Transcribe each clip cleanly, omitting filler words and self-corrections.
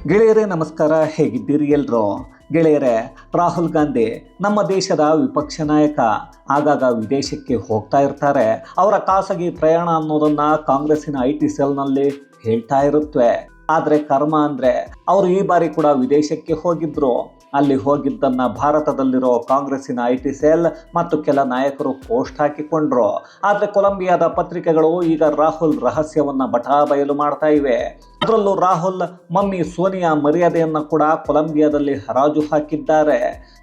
ಗೆಳೆಯರೇ ನಮಸ್ಕಾರ, ಹೇಗಿದ್ದೀರಿ ಎಲ್ರು? ಗೆಳೆಯರೇ, ರಾಹುಲ್ ಗಾಂಧಿ ನಮ್ಮ ದೇಶದ ವಿಪಕ್ಷ ನಾಯಕ. ಆಗಾಗ ವಿದೇಶಕ್ಕೆ ಹೋಗ್ತಾ ಇರ್ತಾರೆ. ಅವರ ಖಾಸಗಿ ಪ್ರಯಾಣ ಅನ್ನೋದನ್ನ ಕಾಂಗ್ರೆಸ್ಸಿನ IT ಸೆಲ್ನಲ್ಲಿ ಹೇಳ್ತಾ ಇರುತ್ತವೆ. ಆದರೆ ಕರ್ಮ ಅಂದರೆ ಅವರು ಈ ಬಾರಿ ಕೂಡ ವಿದೇಶಕ್ಕೆ ಹೋಗಿದ್ರು. ಅಲ್ಲಿ ಹೋಗಿದ್ದನ್ನು ಭಾರತದಲ್ಲಿರೋ ಕಾಂಗ್ರೆಸ್ಸಿನ IT ಸೆಲ್ ಮತ್ತು ಕೆಲ ನಾಯಕರು ಪೋಸ್ಟ್ ಹಾಕಿಕೊಂಡ್ರು. ಆದರೆ ಕೊಲಂಬಿಯಾದ ಪತ್ರಿಕೆಗಳು ಈಗ ರಾಹುಲ್ ರಹಸ್ಯವನ್ನು ಬಯಲು ಮಾಡ್ತಾ ಇವೆ. ಅದರಲ್ಲೂ ರಾಹುಲ್ ಮಮ್ಮಿ ಸೋನಿಯಾ ಮರ್ಯಾದೆಯನ್ನು ಕೂಡ ಕೊಲಂಬಿಯಾದಲ್ಲಿ ಹರಾಜು ಹಾಕಿದ್ದಾರೆ.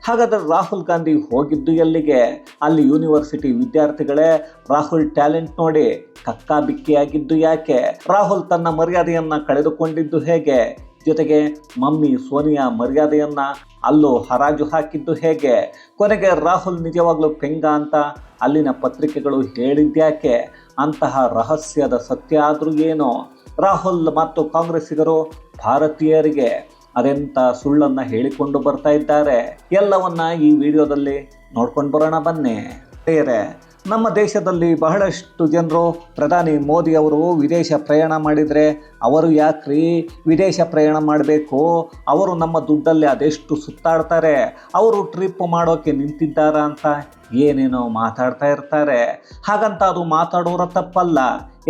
ಹಾಗಾದರೆ ರಾಹುಲ್ ಗಾಂಧಿ ಹೋಗಿದ್ದು ಎಲ್ಲಿಗೆ? ಅಲ್ಲಿ ಯೂನಿವರ್ಸಿಟಿ ವಿದ್ಯಾರ್ಥಿಗಳೇ ರಾಹುಲ್ ಟ್ಯಾಲೆಂಟ್ ನೋಡಿ ಕಕ್ಕಾಬಿಕ್ಕಿಯಾಗಿದ್ದು ಯಾಕೆ? ರಾಹುಲ್ ತನ್ನ ಮರ್ಯಾದೆಯನ್ನು ಕಳೆದುಕೊಂಡಿದ್ದು ಹೇಗೆ? ಜೊತೆಗೆ ಮಮ್ಮಿ ಸೋನಿಯಾ ಮರ್ಯಾದೆಯನ್ನ ಅಲ್ಲೂ ಹರಾಜು ಹಾಕಿದ್ದು ಹೇಗೆ? ಕೊನೆಗೆ ರಾಹುಲ್ ನಿಜವಾಗ್ಲೂ ಪೆಂಗ ಅಂತ ಅಲ್ಲಿನ ಪತ್ರಿಕೆಗಳು ಹೇಳಿದ್ಯಾಕೆ? ಅಂತಹ ರಹಸ್ಯದ ಸತ್ಯ ಆದರೂ ಏನು? ರಾಹುಲ್ ಮತ್ತು ಕಾಂಗ್ರೆಸ್ಸಿಗರು ಭಾರತೀಯರಿಗೆ ಅದೆಂಥ ಸುಳ್ಳನ್ನು ಹೇಳಿಕೊಂಡು ಬರ್ತಾ ಇದ್ದಾರೆ. ಎಲ್ಲವನ್ನ ಈ ವಿಡಿಯೋದಲ್ಲಿ ನೋಡ್ಕೊಂಡು ಬರೋಣ ಬನ್ನಿ. ಬೇರೆ ನಮ್ಮ ದೇಶದಲ್ಲಿ ಬಹಳಷ್ಟು ಜನರು ಪ್ರಧಾನಿ ಮೋದಿ ಅವರು ವಿದೇಶ ಪ್ರಯಾಣ ಮಾಡಿದರೆ ಅವರು ಯಾಕ್ರಿ ವಿದೇಶ ಪ್ರಯಾಣ ಮಾಡಬೇಕು? ಅವರು ನಮ್ಮ ದುಡ್ಡಲ್ಲಿ ಅದೆಷ್ಟು ಸುತ್ತಾಡ್ತಾರೆ, ಅವರು ಟ್ರಿಪ್ ಮಾಡೋಕ್ಕೆ ನಿಂತಿದ್ದಾರ ಅಂತ ಏನೇನೋ ಮಾತಾಡ್ತಾ ಇರ್ತಾರೆ. ಹಾಗಂತ ಅದು ಮಾತಾಡೋರ ತಪ್ಪಲ್ಲ.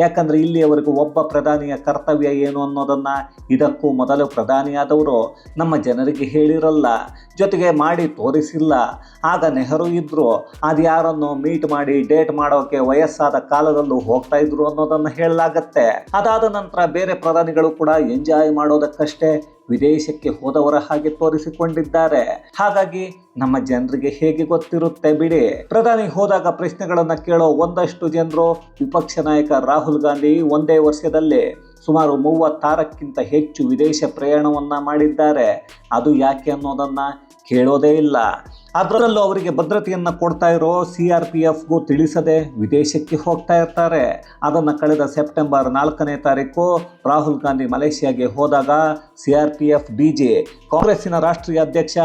ಯಾಕಂದರೆ ಇಲ್ಲಿಯವರೆಗೂ ಒಬ್ಬ ಪ್ರಧಾನಿಯ ಕರ್ತವ್ಯ ಏನು ಅನ್ನೋದನ್ನು ಇದಕ್ಕೂ ಮೊದಲು ಪ್ರಧಾನಿಯಾದವರು ನಮ್ಮ ಜನರಿಗೆ ಹೇಳಿರಲ್ಲ, ಜೊತೆಗೆ ಮಾಡಿ ತೋರಿಸಿಲ್ಲ. ಆಗ ನೆಹರು ಇದ್ದರು, ಅದು ಯಾರನ್ನು ಮೀಟ್ ಮಾಡಿ ಡೇಟ್ ಮಾಡೋಕ್ಕೆ ವಯಸ್ಸಾದ ಕಾಲದಲ್ಲೂ ಹೋಗ್ತಾ ಇದ್ರು ಅನ್ನೋದನ್ನು ಹೇಳಲಾಗತ್ತೆ. ಅದಾದ ನಂತರ ಬೇರೆ ಪ್ರಧಾನಿಗಳು ಕೂಡ ಎಂಜಾಯ್ ಮಾಡೋದಕ್ಕಷ್ಟೇ ವಿದೇಶಕ್ಕೆ ಹೋದವರ ಹಾಗೆ ತೋರಿಸಿಕೊಂಡಿದ್ದಾರೆ. ಹಾಗಾಗಿ ನಮ್ಮ ಜನರಿಗೆ ಹೇಗೆ ಗೊತ್ತಿರುತ್ತೆ ಬಿಡಿ. ಪ್ರಧಾನಿ ಹೋದಾಗ ಪ್ರಶ್ನೆಗಳನ್ನು ಕೇಳೋ ಒಂದಷ್ಟು ಜನರು ವಿಪಕ್ಷ ನಾಯಕ ರಾಹುಲ್ ಗಾಂಧಿ ಒಂದೇ ವರ್ಷದಲ್ಲಿ ಸುಮಾರು 36ಕ್ಕಿಂತ ಹೆಚ್ಚು ವಿದೇಶ ಪ್ರಯಾಣವನ್ನು ಮಾಡಿದ್ದಾರೆ. ಅದು ಯಾಕೆ ಅನ್ನೋದನ್ನು ಕೇಳೋದೇ ಇಲ್ಲ. ಅದರಲ್ಲೂ ಅವರಿಗೆ ಭದ್ರತೆಯನ್ನು ಕೊಡ್ತಾ ಇರೋ CRPFಗೂ ತಿಳಿಸದೆ ವಿದೇಶಕ್ಕೆ ಹೋಗ್ತಾ ಇರ್ತಾರೆ. ಅದನ್ನು ಕಳೆದ ಸೆಪ್ಟೆಂಬರ್ 4ನೇ ತಾರೀಕು ರಾಹುಲ್ ಗಾಂಧಿ ಮಲೇಷಿಯಾಗೆ ಹೋದಾಗ CRPF DG ಕಾಂಗ್ರೆಸ್ಸಿನ ರಾಷ್ಟ್ರೀಯ ಅಧ್ಯಕ್ಷ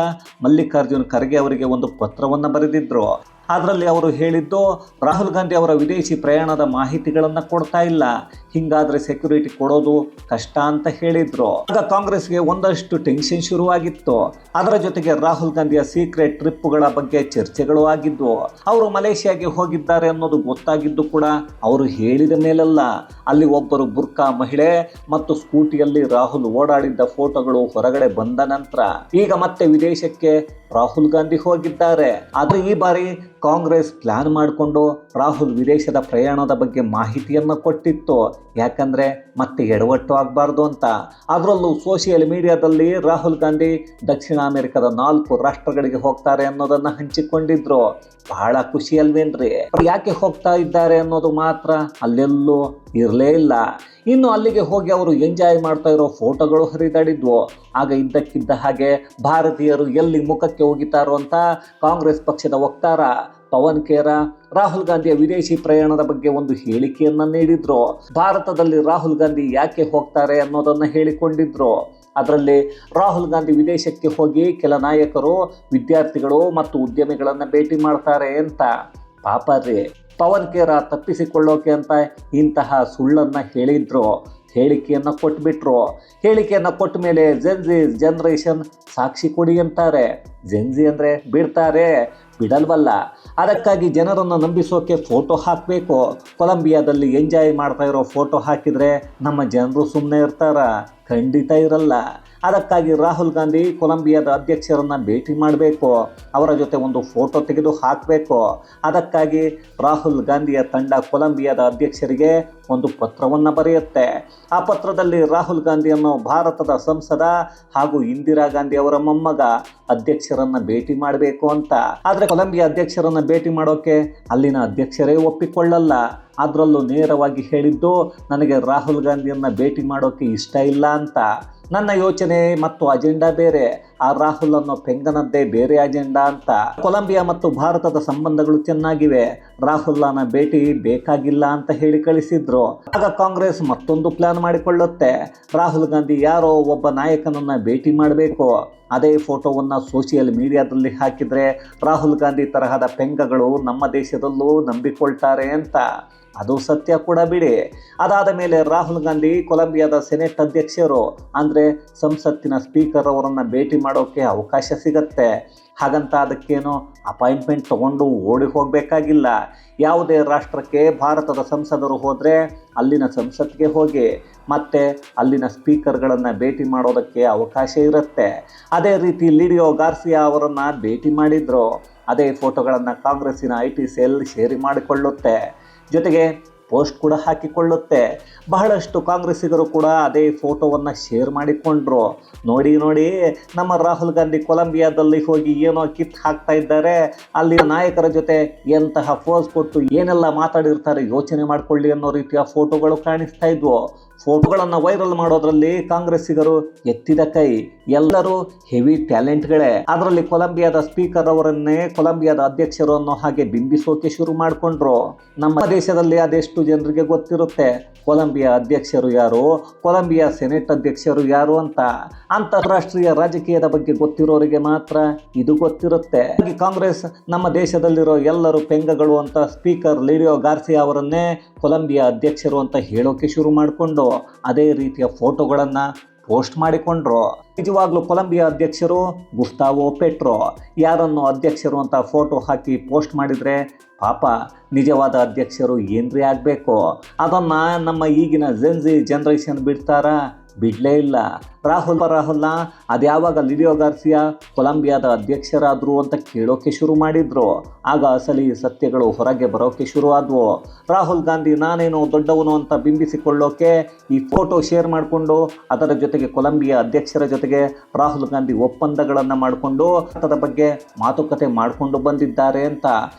ಮಲ್ಲಿಕಾರ್ಜುನ್ ಖರ್ಗೆ ಅವರಿಗೆ ಒಂದು ಪತ್ರವನ್ನು ಬರೆದಿದ್ರು. ಅದರಲ್ಲಿ ಅವರು ಹೇಳಿದ್ದು, ರಾಹುಲ್ ಗಾಂಧಿ ಅವರ ವಿದೇಶಿ ಪ್ರಯಾಣದ ಮಾಹಿತಿಗಳನ್ನು ಕೊಡ್ತಾ ಇಲ್ಲ, ಹಿಂಗಾದರೆ ಸೆಕ್ಯೂರಿಟಿ ಕೊಡೋದು ಕಷ್ಟ ಅಂತ ಹೇಳಿದ್ರು. ಆಗ ಕಾಂಗ್ರೆಸ್ಗೆ ಒಂದಷ್ಟು ಟೆನ್ಷನ್ ಶುರುವಾಗಿತ್ತು. ಅದರ ಜೊತೆಗೆ ರಾಹುಲ್ ಗಾಂಧಿಯ ಸೀಕ್ರೆಟ್ ಟ್ರಿಪ್ಗಳ ಬಗ್ಗೆ ಚರ್ಚೆಗಳು ಆಗಿದ್ವು. ಅವರು ಮಲೇಷಿಯಾಗೆ ಹೋಗಿದ್ದಾರೆ ಅನ್ನೋದು ಗೊತ್ತಾಗಿದ್ದು ಕೂಡ ಅವರು ಹೇಳಿದ ಮೇಲಲ್ಲ. ಅಲ್ಲಿ ಒಬ್ಬರು ಬುರ್ಕಾ ಮಹಿಳೆ ಮತ್ತು ಸ್ಕೂಟಿಯಲ್ಲಿ ರಾಹುಲ್ ಓಡಾಡಿದ್ದ ಫೋಟೋಗಳು ಹೊರಗಡೆ ಬಂದ ನಂತರ ಈಗ ಮತ್ತೆ ವಿದೇಶಕ್ಕೆ ರಾಹುಲ್ ಗಾಂಧಿ ಹೋಗಿದ್ದಾರೆ. ಆದರೆ ಈ ಬಾರಿ ಕಾಂಗ್ರೆಸ್ ಪ್ಲಾನ್ ಮಾಡಿಕೊಂಡು ರಾಹುಲ್ ವಿದೇಶದ ಪ್ರಯಾಣದ ಬಗ್ಗೆ ಮಾಹಿತಿಯನ್ನು ಕೊಟ್ಟಿತ್ತು. ಯಾಕಂದರೆ ಮತ್ತೆ ಎಡವಟ್ಟು ಆಗಬಾರ್ದು ಅಂತ. ಅದರಲ್ಲೂ ಸೋಷಿಯಲ್ ಮೀಡಿಯಾದಲ್ಲಿ ರಾಹುಲ್ ಗಾಂಧಿ ದಕ್ಷಿಣ ಅಮೆರಿಕದ 4 ರಾಷ್ಟ್ರಗಳಿಗೆ ಹೋಗ್ತಾರೆ ಅನ್ನೋದನ್ನು ಹಂಚಿಕೊಂಡಿದ್ರು. ಬಹಳ ಖುಷಿ ಅಲ್ವೇನ್ರಿ? ಯಾಕೆ ಹೋಗ್ತಾ ಇದ್ದಾರೆ ಅನ್ನೋದು ಮಾತ್ರ ಅಲ್ಲೆಲ್ಲೂ ಇರಲೇ ಇಲ್ಲ. ಇನ್ನು ಅಲ್ಲಿಗೆ ಹೋಗಿ ಅವರು ಎಂಜಾಯ್ ಮಾಡ್ತಾ ಇರೋ ಫೋಟೋಗಳು ಹರಿದಾಡಿದ್ವು. ಆಗ ಇದ್ದಕ್ಕಿದ್ದ ಹಾಗೆ ಭಾರತೀಯರು ಎಲ್ಲಿ ಮುಖಕ್ಕೆ ಹೋಗಿತಾರೋ ಅಂತ ಕಾಂಗ್ರೆಸ್ ಪಕ್ಷದ ವಕ್ತಾರ ಪವನ್ ಖೇರಾ ರಾಹುಲ್ ಗಾಂಧಿಯ ವಿದೇಶಿ ಪ್ರಯಾಣದ ಬಗ್ಗೆ ಒಂದು ಹೇಳಿಕೆಯನ್ನು ನೀಡಿದ್ರು. ಭಾರತದಲ್ಲಿ ರಾಹುಲ್ ಗಾಂಧಿ ಯಾಕೆ ಹೋಗ್ತಾರೆ ಅನ್ನೋದನ್ನು ಹೇಳಿಕೊಂಡಿದ್ರು. ಅದರಲ್ಲಿ ರಾಹುಲ್ ಗಾಂಧಿ ವಿದೇಶಕ್ಕೆ ಹೋಗಿ ಕೆಲ ನಾಯಕರು, ವಿದ್ಯಾರ್ಥಿಗಳು ಮತ್ತು ಉದ್ಯಮಿಗಳನ್ನು ಭೇಟಿ ಮಾಡ್ತಾರೆ ಅಂತ. ಪಾಪ ರೀ, ಪವನ್ ಖೇರಾ ತಪ್ಪಿಸಿಕೊಳ್ಳೋಕೆ ಅಂತ ಇಂತಹ ಸುಳ್ಳನ್ನು ಹೇಳಿದ್ರು. ಹೇಳಿಕೆಯನ್ನು ಕೊಟ್ಬಿಟ್ರು. ಹೇಳಿಕೆಯನ್ನು ಕೊಟ್ಟ ಮೇಲೆ ಜೆನ್ಜಿ ಜನರೇಷನ್ ಸಾಕ್ಷಿ ಕೊಡಿ ಅಂತಾರೆ. ಜೆನ್ಜಿ ಅಂದರೆ ಬಿಡ್ತಾರೆ, ಬಿಡಲ್ವಲ್ಲ. ಅದಕ್ಕಾಗಿ ಜನರನ್ನು ನಂಬಿಸೋಕೆ ಫೋಟೋ ಹಾಕಬೇಕು. ಕೊಲಂಬಿಯಾದಲ್ಲಿ ಎಂಜಾಯ್ ಮಾಡ್ತಾ ಇರೋ ಫೋಟೋ ಹಾಕಿದರೆ ನಮ್ಮ ಜನರು ಸುಮ್ಮನೆ ಇರ್ತಾರ? ಖಂಡಿತ ಇರಲ್ಲ. ಅದಕ್ಕಾಗಿ ರಾಹುಲ್ ಗಾಂಧಿ ಕೊಲಂಬಿಯಾದ ಅಧ್ಯಕ್ಷರನ್ನು ಭೇಟಿ ಮಾಡಬೇಕು, ಅವರ ಜೊತೆ ಒಂದು ಫೋಟೋ ತೆಗೆದು ಹಾಕಬೇಕು. ಅದಕ್ಕಾಗಿ ರಾಹುಲ್ ಗಾಂಧಿಯ ತಂಡ ಕೊಲಂಬಿಯಾದ ಅಧ್ಯಕ್ಷರಿಗೆ ಒಂದು ಪತ್ರವನ್ನು ಬರೆಯುತ್ತೆ. ಆ ಪತ್ರದಲ್ಲಿ ರಾಹುಲ್ ಗಾಂಧಿಯನ್ನು ಭಾರತದ ಸಂಸದ ಹಾಗೂ ಇಂದಿರಾ ಗಾಂಧಿ ಅವರ ಮೊಮ್ಮಗ ಅಧ್ಯಕ್ಷರನ್ನು ಭೇಟಿ ಮಾಡಬೇಕು ಅಂತ. ಆದರೆ ಕೊಲಂಬಿಯಾ ಅಧ್ಯಕ್ಷರನ್ನು ಭೇಟಿ ಮಾಡೋಕ್ಕೆ ಅಲ್ಲಿನ ಅಧ್ಯಕ್ಷರೇ ಒಪ್ಪಿಕೊಳ್ಳಲ್ಲ. ಅದರಲ್ಲೂ ನೇರವಾಗಿ ಹೇಳಿದ್ದು, ನನಗೆ ರಾಹುಲ್ ಗಾಂಧಿಯನ್ನು ಭೇಟಿ ಮಾಡೋಕ್ಕೆ ಇಷ್ಟ ಇಲ್ಲ ಅಂತ. ನನ್ನ ಯೋಚನೆ ಮತ್ತು ಅಜೆಂಡಾ ಬೇರೆ, ಆ ರಾಹುಲ್ ಅನ್ನೋ ಪೆಂಗನದ್ದೇ ಬೇರೆ ಅಜೆಂಡಾ ಅಂತ. ಕೊಲಂಬಿಯಾ ಮತ್ತು ಭಾರತದ ಸಂಬಂಧಗಳು ಚೆನ್ನಾಗಿವೆ, ರಾಹುಲ್ನ ಭೇಟಿ ಬೇಕಾಗಿಲ್ಲ ಅಂತ ಹೇಳಿ ಕಳಿಸಿದ್ರು. ಆಗ ಕಾಂಗ್ರೆಸ್ ಮತ್ತೊಂದು ಪ್ಲಾನ್ ಮಾಡಿಕೊಳ್ಳುತ್ತೆ. ರಾಹುಲ್ ಗಾಂಧಿ ಯಾರೋ ಒಬ್ಬ ನಾಯಕನನ್ನು ಭೇಟಿ ಮಾಡಬೇಕು, ಅದೇ ಫೋಟೋವನ್ನು ಸೋಷಿಯಲ್ ಮೀಡಿಯಾದಲ್ಲಿ ಹಾಕಿದರೆ ರಾಹುಲ್ ಗಾಂಧಿ ತರಹದ ಪೆಂಗಗಳು ನಮ್ಮ ದೇಶದಲ್ಲೂ ನಂಬಿಕೊಳ್ತಾರೆ ಅಂತ. ಅದು ಸತ್ಯ ಕೂಡ ಬಿಡಿ. ಅದಾದ ಮೇಲೆ ರಾಹುಲ್ ಗಾಂಧಿ ಕೊಲಂಬಿಯಾದ ಸೆನೆಟ್ ಅಧ್ಯಕ್ಷರು ಅಂದರೆ ಸಂಸತ್ತಿನ ಸ್ಪೀಕರ್ ಅವರನ್ನು ಭೇಟಿ ಮಾಡೋಕ್ಕೆ ಅವಕಾಶ ಸಿಗತ್ತೆ. ಹಾಗಂತ ಅದಕ್ಕೇನೋ ಅಪಾಯಿಂಟ್ಮೆಂಟ್ ತೊಗೊಂಡು ಓಡಿ ಹೋಗಬೇಕಾಗಿಲ್ಲ. ಯಾವುದೇ ರಾಷ್ಟ್ರಕ್ಕೆ ಭಾರತದ ಸಂಸದರು ಹೋದರೆ ಅಲ್ಲಿನ ಸಂಸತ್ಗೆ ಹೋಗಿ ಮತ್ತು ಅಲ್ಲಿನ ಸ್ಪೀಕರ್ಗಳನ್ನು ಭೇಟಿ ಮಾಡೋದಕ್ಕೆ ಅವಕಾಶ ಇರುತ್ತೆ. ಅದೇ ರೀತಿ ಲಿಡಿಯೋ ಗಾರ್ಸಿಯಾ ಅವರನ್ನು ಭೇಟಿ ಮಾಡಿದ್ರು. ಅದೇ ಫೋಟೋಗಳನ್ನು ಕಾಂಗ್ರೆಸ್ಸಿನ IT ಸೆಲ್ ಶೇರ್ ಮಾಡಿಕೊಳ್ಳುತ್ತೆ, ಜೊತೆಗೆ ಪೋಸ್ಟ್ ಕೂಡ ಹಾಕಿಕೊಳ್ಳುತ್ತೆ. ಬಹಳಷ್ಟು ಕಾಂಗ್ರೆಸ್ಸಿಗರು ಕೂಡ ಅದೇ ಫೋಟೋವನ್ನು ಶೇರ್ ಮಾಡಿಕೊಂಡ್ರು. ನೋಡಿ ನಮ್ಮ ರಾಹುಲ್ ಗಾಂಧಿ ಕೊಲಂಬಿಯಾದಲ್ಲಿ ಹೋಗಿ ಏನೋ ಕಿತ್ ಹಾಕ್ತಾ ಇದ್ದಾರೆ, ಅಲ್ಲಿನ ನಾಯಕರ ಜೊತೆ ಎಂತಹ ಫೋಸ್ ಕೊಟ್ಟು ಏನೆಲ್ಲ ಮಾತಾಡಿರ್ತಾರೆ ಯೋಚನೆ ಮಾಡಿಕೊಳ್ಳಿ ಅನ್ನೋ ರೀತಿಯ ಫೋಟೋಗಳು ಕಾಣಿಸ್ತಾ ಇದ್ವು. ಫೋಟೋಗಳನ್ನು ವೈರಲ್ ಮಾಡೋದ್ರಲ್ಲಿ ಕಾಂಗ್ರೆಸ್ಸಿಗರು ಎತ್ತಿದ ಕೈ. ಎಲ್ಲರೂ ಹೆವಿ ಟ್ಯಾಲೆಂಟ್ಗಳೇ. ಅದರಲ್ಲಿ ಕೊಲಂಬಿಯಾದ ಸ್ಪೀಕರ್ ಅವರನ್ನೇ ಕೊಲಂಬಿಯಾದ ಅಧ್ಯಕ್ಷರು ಅನ್ನೋ ಹಾಗೆ ಬಿಂಬಿಸೋಕೆ ಶುರು ಮಾಡಿಕೊಂಡ್ರು. ನಮ್ಮ ದೇಶದಲ್ಲಿ ಅದೆಷ್ಟು ಜನರಿಗೆ ಗೊತ್ತಿರುತ್ತೆ ಕೊಲಂಬಿಯಾ ಅಧ್ಯಕ್ಷರು ಯಾರು, ಕೊಲಂಬಿಯಾ ಸೆನೆಟ್ ಅಧ್ಯಕ್ಷರು ಯಾರು ಅಂತ. ಅಂತಾರಾಷ್ಟ್ರೀಯ ರಾಜಕೀಯದ ಬಗ್ಗೆ ಗೊತ್ತಿರೋರಿಗೆ ಮಾತ್ರ ಇದು ಗೊತ್ತಿರುತ್ತೆ. ಕಾಂಗ್ರೆಸ್ ನಮ್ಮ ದೇಶದಲ್ಲಿರೋ ಎಲ್ಲರೂ ಪೆಂಗಗಳು ಅಂತ ಸ್ಪೀಕರ್ ಲಿಡಿಯೋ ಗಾರ್ಸಿಯಾ ಅವರನ್ನೇ ಕೊಲಂಬಿಯಾ ಅಧ್ಯಕ್ಷರು ಅಂತ ಹೇಳೋಕೆ ಶುರು ಮಾಡಿಕೊಂಡು ಅದೇ ರೀತಿಯ ಫೋಟೋಗಳನ್ನು ಪೋಸ್ಟ್ ಮಾಡಿಕೊಂಡ್ರು. ನಿಜವಾಗ್ಲೂ ಕೊಲಂಬಿಯಾ ಅಧ್ಯಕ್ಷರು ಗುಸ್ತಾವೋ ಪೆಟ್ರೋ ಯಾರನ್ನು ಅಧ್ಯಕ್ಷರು ಅಂತ ಫೋಟೋ ಹಾಕಿ ಪೋಸ್ಟ್ ಮಾಡಿದರೆ ಪಾಪ ನಿಜವಾದ ಅಧ್ಯಕ್ಷರು ಏನ್ರಿ ಆಗಬೇಕು. ಅದನ್ನು ನಮ್ಮ ಈಗಿನ ಜೆನ್ಜಿ ಜನರೇಷನ್ ಬಿಡ್ತಾರಾ? ಬಿಡಲೇ ಇಲ್ಲ. ರಾಹುಲ್ನ ಅದ್ಯಾವಾಗ ಲಿಡಿಯೋ ಗಾರ್ಸಿಯಾ ಕೊಲಂಬಿಯಾದ ಅಧ್ಯಕ್ಷರಾದರು ಅಂತ ಕೇಳೋಕೆ ಶುರು ಮಾಡಿದ್ರು. ಆಗ ಅಸಲಿ ಸತ್ಯಗಳು ಹೊರಗೆ ಬರೋಕೆ ಶುರು ಆದವು. ರಾಹುಲ್ ಗಾಂಧಿ ನಾನೇನೋ ದೊಡ್ಡವನು ಅಂತ ಬಿಂಬಿಸಿಕೊಳ್ಳೋಕೆ ಈ ಫೋಟೋ ಶೇರ್ ಮಾಡಿಕೊಂಡು ಅದರ ಜೊತೆಗೆ ಕೊಲಂಬಿಯಾ ಅಧ್ಯಕ್ಷರ ಜೊತೆಗೆ ರಾಹುಲ್ ಗಾಂಧಿ ಒಪ್ಪಂದಗಳನ್ನು ಮಾಡಿಕೊಂಡು ಅದರ ಬಗ್ಗೆ ಮಾತುಕತೆ ಮಾಡಿಕೊಂಡು ಬಂದಿದ್ದಾರೆ ಅಂತ.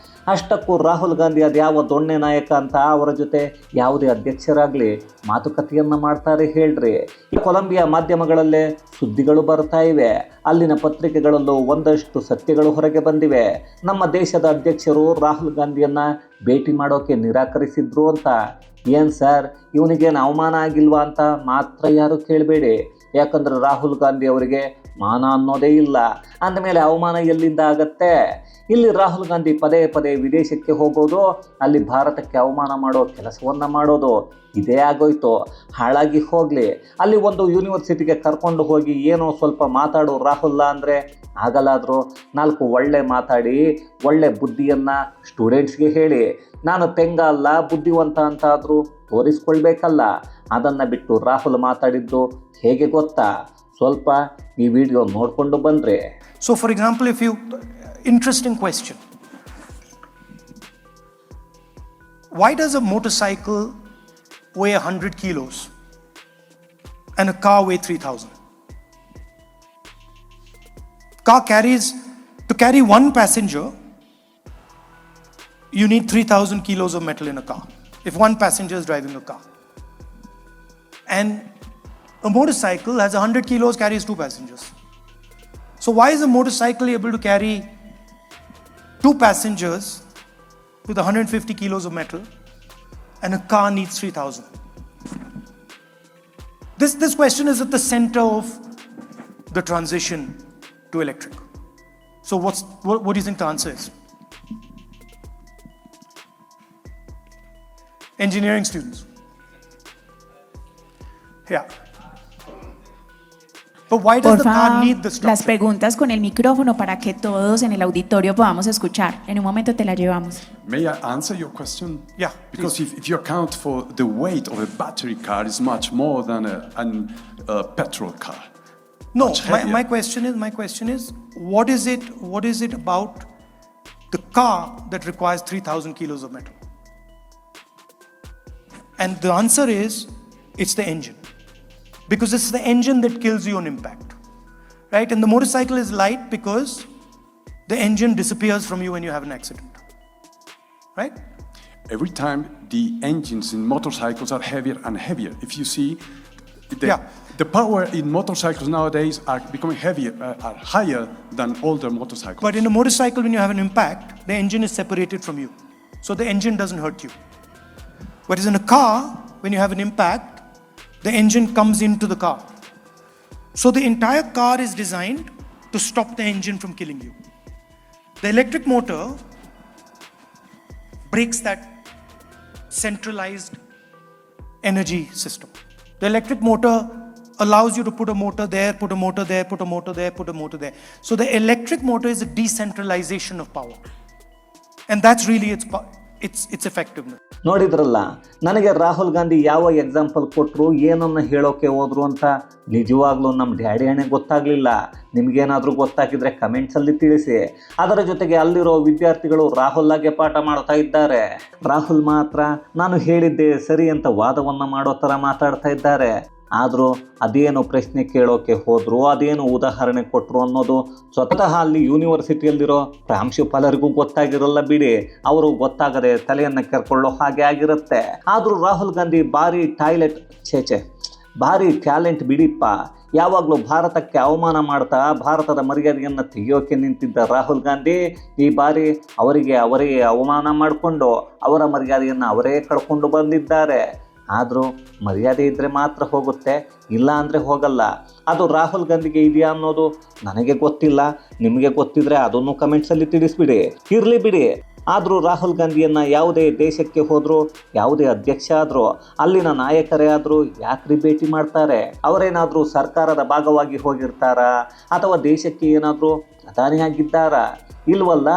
ಅಷ್ಟಕ್ಕೂ ರಾಹುಲ್ ಗಾಂಧಿ ಅದ್ಯಾವ ದೊಣ್ಣೆ ನಾಯಕ ಅಂತ ಅವರ ಜೊತೆ ಯಾವುದೇ ಅಧ್ಯಕ್ಷರಾಗಲಿ ಮಾತುಕತೆಯನ್ನು ಮಾಡ್ತಾರೆ ಹೇಳ್ರಿ. ಈ ಕೊಲಂಬಿಯಾ ಮಾಧ್ಯಮಗಳಲ್ಲೇ ಸುದ್ದಿಗಳು ಬರ್ತಾ ಇವೆ, ಅಲ್ಲಿನ ಪತ್ರಿಕೆಗಳಲ್ಲೂ ಒಂದಷ್ಟು ಸತ್ಯಗಳು ಹೊರಗೆ ಬಂದಿವೆ. ನಮ್ಮ ದೇಶದ ಅಧ್ಯಕ್ಷರು ರಾಹುಲ್ ಗಾಂಧಿಯನ್ನು ಭೇಟಿ ಮಾಡೋಕೆ ನಿರಾಕರಿಸಿದ್ರು ಅಂತ. ಏನು ಸರ್, ಇವನಿಗೇನು ಅವಮಾನ ಆಗಿಲ್ವಾ ಅಂತ ಮಾತ್ರ ಯಾರು ಕೇಳಬೇಡಿ. ಯಾಕಂದರೆ ರಾಹುಲ್ ಗಾಂಧಿ ಅವರಿಗೆ ಮಾನ ಅನ್ನೋದೇ ಇಲ್ಲ. ಅಂದಮೇಲೆ ಅವಮಾನ ಎಲ್ಲಿಂದ ಆಗತ್ತೆ? ಇಲ್ಲಿ ರಾಹುಲ್ ಗಾಂಧಿ ಪದೇ ಪದೇ ವಿದೇಶಕ್ಕೆ ಹೋಗೋದು, ಅಲ್ಲಿ ಭಾರತಕ್ಕೆ ಅವಮಾನ ಮಾಡೋ ಕೆಲಸವನ್ನು ಮಾಡೋದು ಇದೇ ಆಗೋಯ್ತು. ಹಾಳಾಗಿ ಹೋಗಲಿ. ಅಲ್ಲಿ ಒಂದು ಯೂನಿವರ್ಸಿಟಿಗೆ ಕರ್ಕೊಂಡು ಹೋಗಿ ಏನೋ ಸ್ವಲ್ಪ ಮಾತಾಡೋ ರಾಹುಲ್ಲ ಅಂದರೆ ಆಗಲಾದರೂ 4 ಒಳ್ಳೆ ಮಾತಾಡಿ ಒಳ್ಳೆ ಬುದ್ಧಿಯನ್ನು ಸ್ಟೂಡೆಂಟ್ಸ್ಗೆ ಹೇಳಿ. ನಾನು ಪೆಂಗ ಅಲ್ಲ ಬುದ್ಧಿವಂತ ಅಂತ ಆದರೂ ತೋರಿಸ್ಕೊಳ್ಬೇಕಲ್ಲ. ಅದನ್ನು ಬಿಟ್ಟು ರಾಹುಲ್ ಮಾತಾಡಿದ್ದು ಹೇಗೆ ಗೊತ್ತಾ? ಸ್ವಲ್ಪ ಈ ವಿಡಿಯೋ ನೋಡಿಕೊಂಡು ಬಂದರೆ. So for example, if you interesting question. Why does a motorcycle weigh 100 kilos and a car weigh 3,000? Car carries, to carry one passenger, you need 3,000 kilos of metal in a car. If one passenger is driving a car. And a motorcycle has 100 kilos, carries 2 passengers. So why is a motorcycle able to carry 2 passengers with 150 kilos of metal and a car needs 3,000? This question is at the center of the transition to electric. So what do you think the answer is? Engineering students. Yeah. But why does the car need the structure? Las preguntas con el micrófono para que todos en el auditorio podamos escuchar. En un momento te la llevamos. May I answer your question? Yeah. Because if you account for the weight of a battery car is much more than a petrol car. No, my question is what is it about the car that requires 3,000 kilos of metal? And the answer is it's the engine. Because it's the engine that kills you on impact, right? And the motorcycle is light because the engine disappears from you when you have an accident, right? Every time the engines in motorcycles are heavier and heavier. If you see, the power in motorcycles nowadays are becoming heavier, are higher than older motorcycles. But in a motorcycle, when you have an impact, the engine is separated from you, so the engine doesn't hurt you. Whereas in a car, when you have an impact, the engine comes into the car. So the entire car is designed to stop the engine from killing you. The electric motor breaks that centralized energy system. The electric motor allows you to put a motor there, put a motor there, put a motor there, put a motor there. So the electric motor is a decentralization of power. And that's really its effectiveness. ನೋಡಿದ್ರಲ್ಲ, ನನಗೆ ರಾಹುಲ್ ಗಾಂಧಿ ಯಾವ example ಕೊಟ್ಟರು, ಏನನ್ನು ಹೇಳೋಕೆ ಹೋದ್ರು ಅಂತ ನಿಜವಾಗ್ಲೂ ನಮ್ಮ ಡ್ಯಾಡಿ ಅಣ್ಣೆ ಗೊತ್ತಾಗಲಿಲ್ಲ. ನಿಮಗೇನಾದರೂ ಗೊತ್ತಾಗಿದ್ರೆ ಕಮೆಂಟ್ಸಲ್ಲಿ ತಿಳಿಸಿ. ಅದರ ಜೊತೆಗೆ ಅಲ್ಲಿರೋ ವಿದ್ಯಾರ್ಥಿಗಳು ರಾಹುಲ್ಗೆ ಪಾಠ ಮಾಡ್ತಾ ಇದ್ದಾರೆ. ರಾಹುಲ್ ಮಾತ್ರ ನಾನು ಹೇಳಿದ್ದೆ ಸರಿ ಅಂತ ವಾದವನ್ನು ಮಾಡೋ ಥರ ಮಾತಾಡ್ತಾ ಇದ್ದಾರೆ. ಆದರೂ ಅದೇನು ಪ್ರಶ್ನೆ ಕೇಳೋಕೆ ಹೋದ್ರು, ಅದೇನು ಉದಾಹರಣೆ ಕೊಟ್ಟರು ಅನ್ನೋದು ಸ್ವತಃ ಅಲ್ಲಿ ಯೂನಿವರ್ಸಿಟಿಯಲ್ಲಿರೋ ಪ್ರಾಂಶುಪಾಲರಿಗೂ ಗೊತ್ತಾಗಿರಲ್ಲ ಬಿಡಿ. ಅವರು ಗೊತ್ತಾಗದೆ ತಲೆಯನ್ನು ಕೆರ್ಕೊಳ್ಳೋ ಹಾಗೆ ಆಗಿರುತ್ತೆ. ಆದರೂ ರಾಹುಲ್ ಗಾಂಧಿ ಭಾರಿ ಟ್ಯಾಲೆಂಟ್ ಬಿಡಿಪ್ಪ. ಯಾವಾಗಲೂ ಭಾರತಕ್ಕೆ ಅವಮಾನ ಮಾಡ್ತಾ ಭಾರತದ ಮರ್ಯಾದೆಯನ್ನು ತೆಗೆಯೋಕೆ ನಿಂತಿದ್ದ ರಾಹುಲ್ ಗಾಂಧಿ ಈ ಬಾರಿ ಅವರೇ ಅವಮಾನ ಮಾಡಿಕೊಂಡು ಅವರ ಮರ್ಯಾದೆಯನ್ನು ಅವರೇ ಕಳ್ಕೊಂಡು ಬಂದಿದ್ದಾರೆ. ಆದರೂ ಮರ್ಯಾದೆ ಇದ್ದರೆ ಮಾತ್ರ ಹೋಗುತ್ತೆ, ಇಲ್ಲ ಅಂದರೆ ಹೋಗಲ್ಲ. ಅದು ರಾಹುಲ್ ಗಾಂಧಿಗೆ ಇದೆಯಾ ಅನ್ನೋದು ನನಗೆ ಗೊತ್ತಿಲ್ಲ. ನಿಮಗೆ ಗೊತ್ತಿದ್ರೆ ಅದನ್ನು ಕಮೆಂಟ್ಸಲ್ಲಿ ತಿಳಿಸ್ಬಿಡಿ. ಇರಲಿ ಬಿಡಿ. ಆದರೂ ರಾಹುಲ್ ಗಾಂಧಿಯನ್ನು ಯಾವುದೇ ದೇಶಕ್ಕೆ ಹೋದರೂ, ಯಾವುದೇ ಅಧ್ಯಕ್ಷ ಆದರೂ, ಅಲ್ಲಿನ ನಾಯಕರೇ ಆದರೂ ಯಾಕ್ರಿ ಭೇಟಿ ಮಾಡ್ತಾರೆ? ಅವರೇನಾದರೂ ಸರ್ಕಾರದ ಭಾಗವಾಗಿ ಹೋಗಿರ್ತಾರಾ ಅಥವಾ ದೇಶಕ್ಕೆ ಏನಾದರೂ ಪ್ರಧಾನಿಯಾಗಿದ್ದಾರಾ? ಇಲ್ವಲ್ಲ.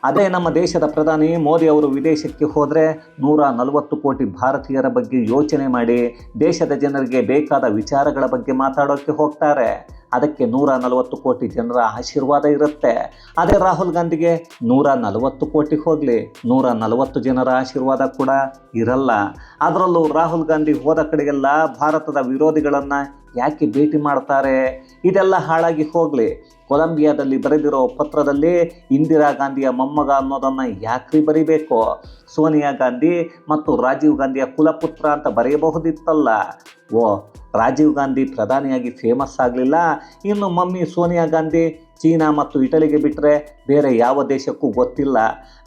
ಅದೇ ನಮ್ಮ ದೇಶದ ಪ್ರಧಾನಿ ಮೋದಿ ಅವರು ವಿದೇಶಕ್ಕೆ ಹೋದರೆ 140 ಕೋಟಿ ಭಾರತೀಯರ ಬಗ್ಗೆ ಯೋಚನೆ ಮಾಡಿ ದೇಶದ ಜನರಿಗೆ ಬೇಕಾದ ವಿಚಾರಗಳ ಬಗ್ಗೆ ಮಾತಾಡೋಕ್ಕೆ ಹೋಗ್ತಾರೆ. ಅದಕ್ಕೆ 140 ಕೋಟಿ ಜನರ ಆಶೀರ್ವಾದ ಇರುತ್ತೆ. ಅದೇ ರಾಹುಲ್ ಗಾಂಧಿಗೆ 140 ಕೋಟಿ ಹೋಗಲಿ, 140 ಜನರ ಆಶೀರ್ವಾದ ಕೂಡ ಇರಲ್ಲ. ಅದರಲ್ಲೂ ರಾಹುಲ್ ಗಾಂಧಿ ಹೋದ ಕಡೆಗೆಲ್ಲ ಭಾರತದ ವಿರೋಧಿಗಳನ್ನು ಯಾಕೆ ಭೇಟಿ ಮಾಡ್ತಾರೆ? ಇದೆಲ್ಲ ಹಾಳಾಗಿ ಹೋಗಲಿ. ಕೊಲಂಬಿಯಾದಲ್ಲಿ ಬರೆದಿರೋ ಪತ್ರದಲ್ಲಿ ಇಂದಿರಾ ಗಾಂಧಿಯ ಮೊಮ್ಮಗ ಅನ್ನೋದನ್ನು ಯಾಕ್ರಿ ಬರಿಬೇಕು? ಸೋನಿಯಾ ಗಾಂಧಿ ಮತ್ತು ರಾಜೀವ್ ಗಾಂಧಿಯ ಕುಲಪುತ್ರ ಅಂತ ಬರೆಯಬಹುದಿತ್ತಲ್ಲ. ರಾಜೀವ್ ಗಾಂಧಿ ಪ್ರಧಾನಿಯಾಗಿ ಫೇಮಸ್ ಆಗಲಿಲ್ಲ, ಇನ್ನು ಮಮ್ಮಿ ಸೋನಿಯಾ ಗಾಂಧಿ ಚೀನಾ ಮತ್ತು ಇಟಲಿಗೆ ಬಿಟ್ಟರೆ ಬೇರೆ ಯಾವ ದೇಶಕ್ಕೂ ಗೊತ್ತಿಲ್ಲ.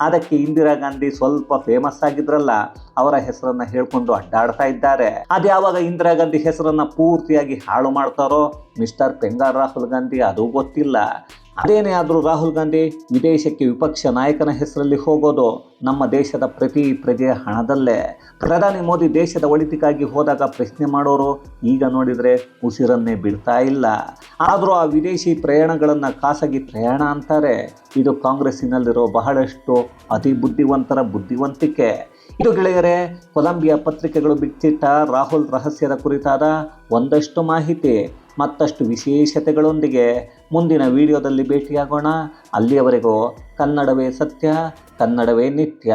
ಅದಕ್ಕೆ ಇಂದಿರಾ ಗಾಂಧಿ ಸ್ವಲ್ಪ ಫೇಮಸ್ ಆಗಿದ್ರಲ್ಲ, ಅವರ ಹೆಸರನ್ನು ಹೇಳ್ಕೊಂಡು ಅಡ್ಡಾಡ್ತಾ ಇದ್ದಾರೆ. ಅದು ಯಾವಾಗ ಇಂದಿರಾ ಗಾಂಧಿ ಹೆಸರನ್ನು ಪೂರ್ತಿಯಾಗಿ ಹಾಳು ಮಾಡ್ತಾರೋ ಮಿಸ್ಟರ್ ಪೆಂಗಾರ್ ರಾಹುಲ್ ಗಾಂಧಿ ಅದು ಗೊತ್ತಿಲ್ಲ. ಅದೇನೇ ಆದರೂ ರಾಹುಲ್ ಗಾಂಧಿ ವಿದೇಶಕ್ಕೆ ವಿಪಕ್ಷ ನಾಯಕನ ಹೆಸರಲ್ಲಿ ಹೋಗೋದು ನಮ್ಮ ದೇಶದ ಪ್ರತಿ ಪ್ರಜೆಯ ಹಣದಲ್ಲೇ. ಪ್ರಧಾನಿ ಮೋದಿ ದೇಶದ ಒಳಿತಿಗಾಗಿ ಹೋದಾಗ ಪ್ರಶ್ನೆ ಮಾಡೋರು ಈಗ ನೋಡಿದರೆ ಉಸಿರನ್ನೇ ಬಿಡ್ತಾ ಇಲ್ಲ. ಆದರೂ ಆ ವಿದೇಶಿ ಪ್ರಯಾಣಗಳನ್ನು ಖಾಸಗಿ ಪ್ರಯಾಣ ಅಂತಾರೆ. ಇದು ಕಾಂಗ್ರೆಸ್ಸಿನಲ್ಲಿರೋ ಬಹಳಷ್ಟು ಅತಿ ಬುದ್ಧಿವಂತರ ಬುದ್ಧಿವಂತಿಕೆ. ಇದು ಗೆಳೆಯರೇ, ಕೊಲಂಬಿಯಾ ಪತ್ರಿಕೆಗಳು ಬಿಚ್ಚಿಟ್ಟ ರಾಹುಲ್ ರಹಸ್ಯದ ಕುರಿತಾದ ಒಂದಷ್ಟು ಮಾಹಿತಿ. ಮತ್ತಷ್ಟು ವಿಶೇಷತೆಗಳೊಂದಿಗೆ ಮುಂದಿನ ವಿಡಿಯೋದಲ್ಲಿ ಭೇಟಿಯಾಗೋಣ. ಅಲ್ಲಿಯವರೆಗೂ ಕನ್ನಡವೇ ಸತ್ಯ, ಕನ್ನಡವೇ ನಿತ್ಯ.